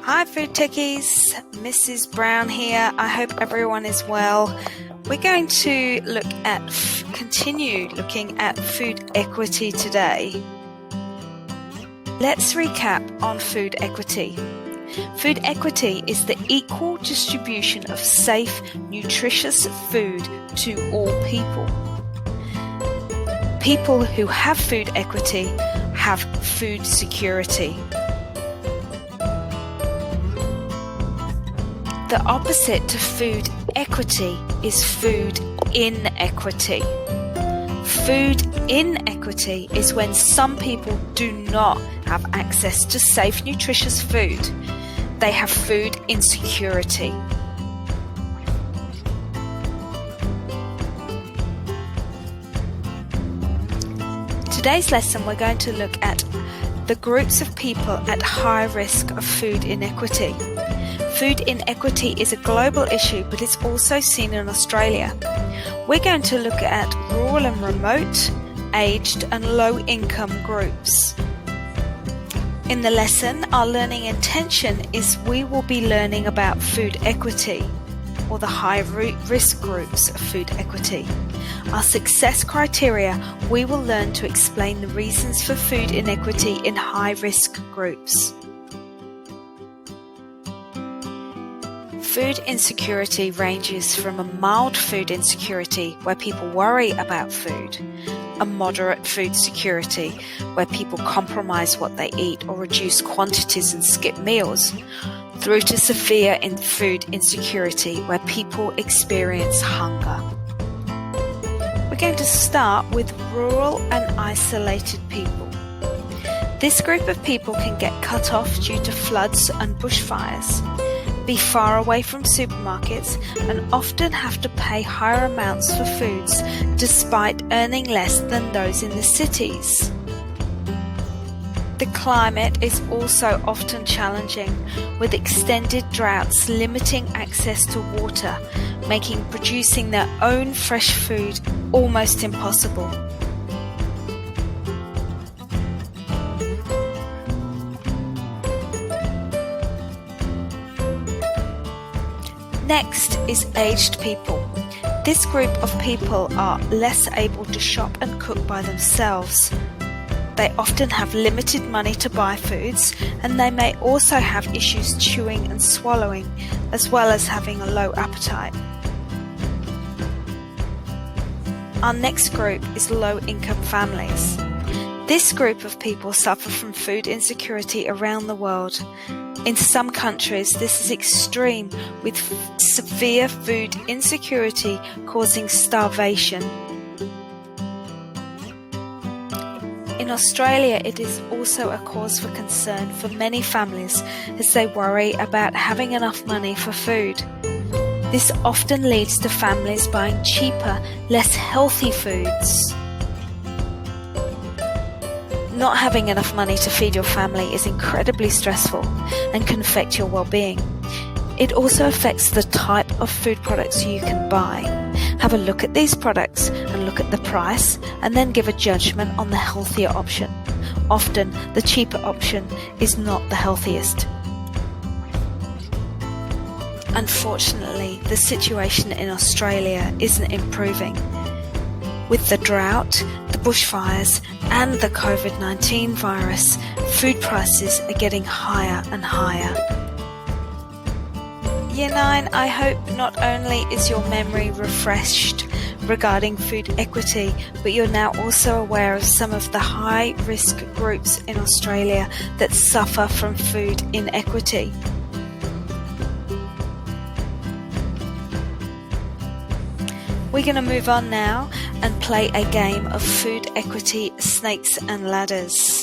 Hi Food Techies, Mrs. Brown here. I hope everyone is well. We're going to continue looking at food equity today. Let's recap on food equity. Food equity is the equal distribution of safe, nutritious food to all people. People who have food equity have food security. The opposite to food equity is food inequity. Food inequity is when some people do not have access to safe, nutritious food. They have food insecurity. Today's lesson, we're going to look at the groups of people at high risk of food inequity. Food inequity is a global issue, but it's also seen in Australia. We're going to look at rural and remote, aged and low-income groups. In the lesson, our learning intention is we will be learning about food equity, or the high-risk groups of food equity. Our success criteria, we will learn to explain the reasons for food inequity in high-risk groups. Food insecurity ranges from a mild food insecurity, where people worry about food, a moderate food security, where people compromise what they eat or reduce quantities and skip meals, through to severe food insecurity, where people experience hunger. We're going to start with rural and isolated people. This group of people can get cut off due to floods and bushfires, be far away from supermarkets, and often have to pay higher amounts for foods despite earning less than those in the cities. The climate is also often challenging, with extended droughts limiting access to water, making producing their own fresh food almost impossible. Next is aged people. This group of people are less able to shop and cook by themselves. They often have limited money to buy foods, and they may also have issues chewing and swallowing, as well as having a low appetite. Our next group is low-income families. This group of people suffer from food insecurity around the world. In some countries, this is extreme, with severe food insecurity causing starvation. In Australia, it is also a cause for concern for many families as they worry about having enough money for food. This often leads to families buying cheaper, less healthy foods. Not having enough money to feed your family is incredibly stressful and can affect your well-being. It also affects the type of food products you can buy. Have a look at these products and look at the price, and then give a judgment on the healthier option. Often, the cheaper option is not the healthiest. Unfortunately, the situation in Australia isn't improving. With the drought, the bushfires, and the COVID-19 virus, food prices are getting higher and higher. Year 9, I hope not only is your memory refreshed regarding food equity, but you're now also aware of some of the high-risk groups in Australia that suffer from food inequity. We're going to move on now and play a game of food equity snakes and ladders.